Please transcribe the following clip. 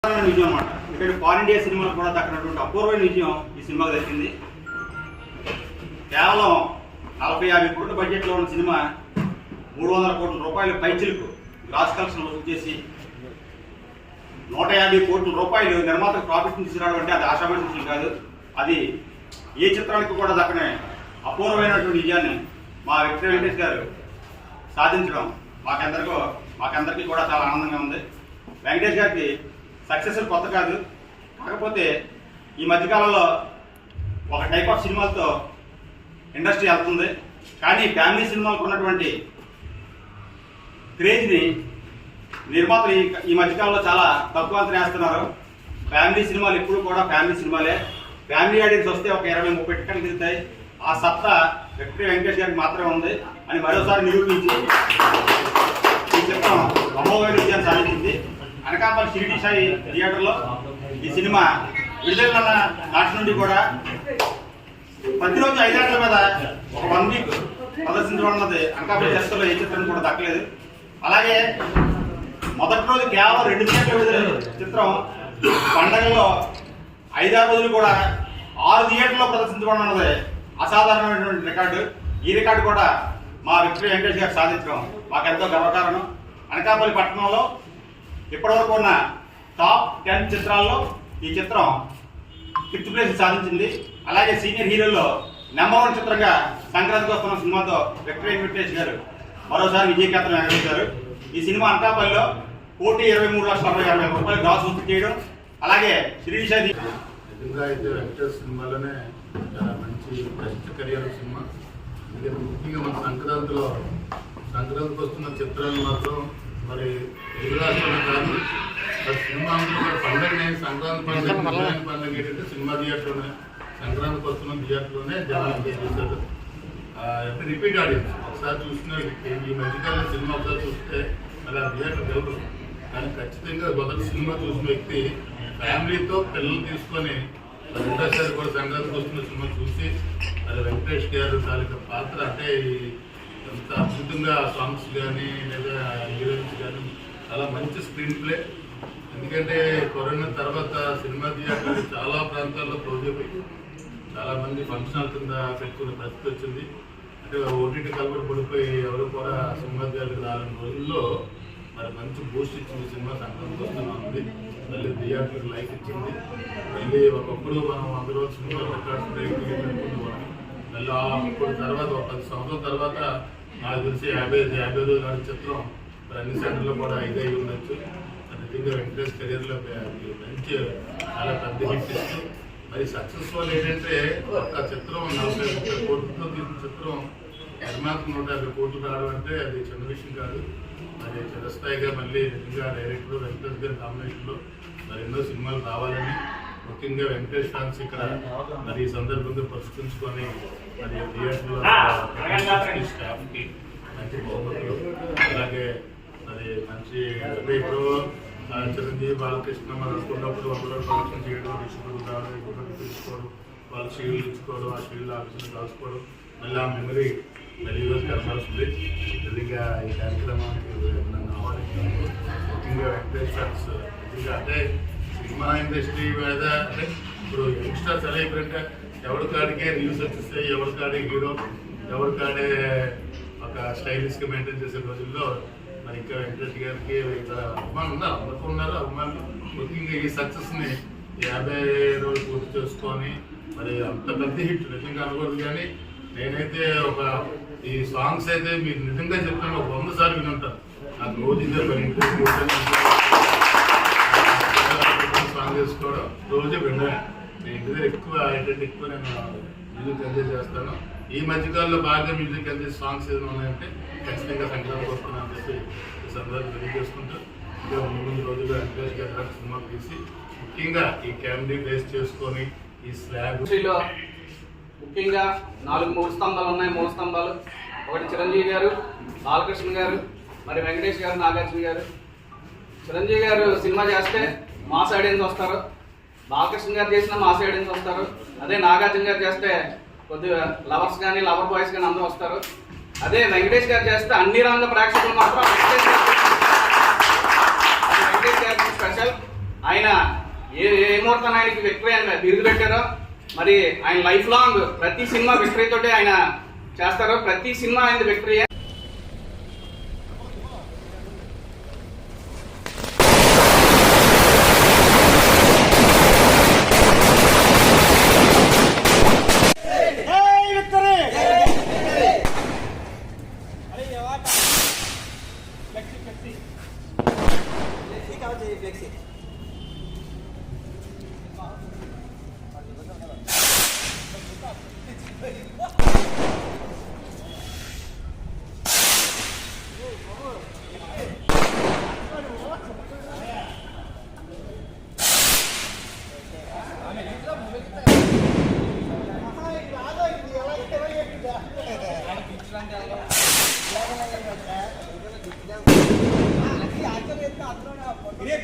విజయం అన్నమాట. ఇక్కడ పాన్ ఇండియా సినిమాలు కూడా దక్కినటువంటి అపూర్వమైన విజయం ఈ సినిమాకు దక్కింది. కేవలం 40-50 కోట్ల బడ్జెట్లో ఉన్న సినిమా 300 కోట్ల రూపాయలు పైచిలకు గ్రాస్ కలెక్షన్ వసూలు చేసి 150 కోట్ల రూపాయలు నిర్మాతకు ప్రాఫిట్ తీసుకురావడం అంటే అది ఆశామాషి విషయం కాదు. అది ఏ చిత్రానికి కూడా దక్కనే అపూర్వమైనటువంటి విజయాన్ని మా విక్టరీ వెంకటేష్ గారు సాధించడం మాకందరికీ కూడా చాలా ఆనందంగా ఉంది. వెంకటేష్ గారికి సక్సెస్ కొత్త కాదు. కాకపోతే ఈ మధ్యకాలంలో ఒక టైప్ ఆఫ్ సినిమాలతో ఇండస్ట్రీ వెళ్తుంది. కానీ ఫ్యామిలీ సినిమాలకు ఉన్నటువంటి క్రేజ్ని నిర్మాతలు ఈ మధ్యకాలంలో చాలా తక్కువ అంచనా వేస్తున్నారు. ఫ్యామిలీ సినిమాలు ఎప్పుడు కూడా ఫ్యామిలీ సినిమాలే. ఫ్యామిలీ ఆడియన్స్ వస్తే ఒక 20-30 టికెట్లు దిగుతాయి. ఆ సత్తా విక్టరీ వెంకటేష్ గారికి మాత్రమే ఉంది అని మరోసారి నిరూపించి ఈ చిత్రం అమోఘమైన విజయాన్ని సాధించింది. అనకాపల్లి షిరిడి సాయి థియేటర్లో ఈ సినిమా విడుదల నాటి నుండి కూడా ప్రతిరోజు 5 గంటల మీద ఒక 1 వీక్ ప్రదర్శించడం అన్నది అనకాపల్లి చరిత్రలో ఏ చిత్రం కూడా దక్కలేదు. అలాగే మొదటి రోజు కేవలం 2 థియేటర్లు విడుదల చిత్రం పండగల్లో 5-6 రోజులు కూడా 6 థియేటర్లో ప్రదర్శించడం అన్నది అసాధారణమైనటువంటి రికార్డు. ఈ రికార్డు కూడా మా విక్టరీ వెంకటేష్ గారు సాధించడం మాకెంతో గర్వకారణం. అనకాపల్లి పట్టణంలో ఇప్పటివరకు ఉన్న టాప్ 10 చిత్రాల్లో ఈ చిత్రం 5th ప్లేస్ సాధించింది. అలాగే సీనియర్ హీరోల్లో నెంబర్ 1 చిత్రంగా సంక్రాంతికి వస్తున్న సినిమాతో విక్టరీ వెంకటేష్ గారు మరోసారి విజయకేతనం ఎగరేశారు. ఈ సినిమా అనకాపల్లిలో 1,23,60,60,000 రూపాయలు గ్రాస్ వసూలు చేయడం, అలాగే షిరిడి సాయి అయితే వెంకటేష్ సినిమాలోనే చాలా మంచి బెస్ట్ కెరియర్ సినిమా. ఎందుకంటే ముఖ్యంగా మన సంక్రాంతికి వస్తున్న చిత్రాలు మాత్రం మరి తెలుగు రాష్ట్రంలో కాదు, సినిమా అందరూ కూడా పండుగ సంక్రాంతి పండుగ ఏంటంటే సినిమా థియేటర్లోనే సంక్రాంతికి వస్తున్న థియేటర్లోనే జనాలు ఎంజాయ్ చేశారు. రిపీట్ ఆడియన్స్ ఒకసారి చూసిన ఈ మధ్యకాలం సినిమా ఒకసారి చూస్తే అలా థియేటర్ తెలుగు. కానీ ఖచ్చితంగా మొదటి సినిమా చూసిన వ్యక్తి ఫ్యామిలీతో పిల్లలు తీసుకొని రెండోసారి కూడా సంక్రాంతికి వస్తున్న సినిమా చూసి అది వెంకటేష్ గారు తాలూకా పాత్ర అంటే ఎంత అద్భుతంగా సాంగ్స్ కానీ లేదా హీరోయిన్స్ కానీ చాలా మంచి స్క్రీన్ ప్లే. ఎందుకంటే కరోనా తర్వాత సినిమా థియేటర్లు చాలా ప్రాంతాల్లో క్లోజ్ అయిపోయి చాలామంది ఫంక్షన్ కింద పెట్టుకునే పరిస్థితి వచ్చింది. అంటే ఓటీటీ కలబడి పడిపోయి ఎవరు కూడా సినిమా థియేటర్కి రాలని రోజుల్లో మరి మంచి బూస్ట్ ఇచ్చింది సినిమా. సంక్రాంతికి వస్తున్నా ఉంది, మళ్ళీ థియేటర్కి లైఫ్ ఇచ్చింది. మళ్ళీ ఒకప్పుడు మనం 100 రోజుల సినిమా రికార్డ్స్ బ్రేక్ అనుకునేవాళ్ళం. మళ్ళీ అప్పుడు తర్వాత ఒక 10 సంవత్సరాల తర్వాత నాకు తెలిసి 50 రోజుల నాటి చిత్రం మరి అన్ని సెంటర్లో కూడా 5 అయి ఉండొచ్చు. నిజంగా వెంకటేష్ కెరీర్లో మంచి చాలా పెద్ద హిట్ ఇస్తూ మరి సక్సెస్ఫుల్ ఏంటంటే ఒక చిత్రం 40-30 కోట్లతో తీసిన చిత్రం నిర్మాతకు 150 కోట్లు రావడం అంటే అది చిన్న విషయం కాదు. మరి చిరస్థాయిగా మళ్ళీ నిజంగా డైరెక్టర్ వెంకటేష్ గారి కాంబినేషన్లో మరి ఎన్నో సినిమాలు రావాలని ముఖ్యంగా వెంకటేష్ ఫ్యాన్స్ ఇక్కడ మరి ఈ సందర్భంగా పరిష్కరించుకొని మరి థియేటర్లో స్టాఫ్కి మంచి బహుమతులు, అలాగే మరి మంచి ఇప్పుడు చిరంజీవి బాలకృష్ణ మరి అనుకున్నప్పుడు అందరూ ప్రదర్శన చేయడం, డిస్ట్రిబ్యూటర్ రావడం, ఇంకొకటి తీసుకోవడం, వాళ్ళ షీల్డ్ ఇచ్చుకోవడం, ఆ షీల్డ్ ఆఫీసులు రాసుకోవడం, మళ్ళీ ఆ మెమరీ మళ్ళీ ఈరోజు కనపడుతుంది. నిజంగా ఈ కార్యక్రమానికి నన్ను ఆహ్వానించినందుకు ముఖ్యంగా వెంకటేష్ ఫ్యాన్స్ నిజంగా అంటే సినిమా ఇండస్ట్రీ మీద అంటే ఇప్పుడు యంగ్స్టర్స్ ఎలా అయిపోయింటే ఎవరికాడికే రీల్స్ వచ్చేస్తాయి, ఎవరికాడే హీరో, ఎవరికాడే ఒక స్టైలిష్గా మెయింటైన్ చేసే రోజుల్లో మరి ఇంకా వెంకటేష్ గారికి అభిమానులు ఉన్నారు, అందరికీ ఉన్నారు అభిమానులు. ముఖ్యంగా ఈ సక్సెస్ని 50 రోజులు పూర్తి చేసుకొని మరి అంత పెద్ద హిట్ నిజంగా అనకూడదు. కానీ నేనైతే ఒక ఈ సాంగ్స్ అయితే మీరు నిజంగా చెప్తాను ఒక 100 సార్లు వినుంటాను. నాకు రోజు ఇదే మరి ఇంట్రెస్ట్ సాంగ్ చేసుకోవడం రోజు విన్నాను. నేను ఇంటి దగ్గర ఎక్కువ నేను మ్యూజిక్ ఎంజాయ్ చేస్తాను. ఈ మధ్యకాలంలో బాగా మ్యూజిక్ ఎంజాయ్ సాంగ్స్ ఏదైనా ఉన్నాయంటే ఖచ్చితంగా సంక్రాంతికి వస్తున్నాను అని చెప్పి ఈ సందర్భంగా తెలియజేసుకుంటూ ఇంకా 3 రోజులు వెంకటేష్ గారి సినిమా తీసి ముఖ్యంగా ఈ క్యామెరీ బేస్ చేసుకొని ఈ స్లాబ్ ముఖ్యంగా 3 స్తంభాలు ఉన్నాయి. 3 స్తంభాలు ఒకటి చిరంజీవి గారు, బాలకృష్ణ గారు, మరి వెంకటేష్ గారు, నాగార్జున గారు. చిరంజీవి గారు సినిమా చేస్తే మాస్ ఆడియన్స్ వస్తారు, బాలకృష్ణ గారు చేసిన మాస్ ఆడియన్స్ వస్తారు. అదే నాగార్జున గారు చేస్తే కొద్దిగా లవర్స్ కానీ లవర్ బాయ్స్ కానీ అందరూ వస్తారు. అదే వెంకటేష్ గారు చేస్తే అన్ని రంగ ప్రేక్షకులు మాత్రం వెంకటేష్ గారు స్పెషల్. ఆయన ఏ ముహూర్తాన్ని ఆయనకి విక్టరీ అని బిరుదు పెట్టారో మరి ఆయన లైఫ్ లాంగ్ ప్రతి సినిమా విక్టరీ తోటి ఆయన చేస్తారు. ప్రతి సినిమా ఆయన విక్టరీ. ఇదే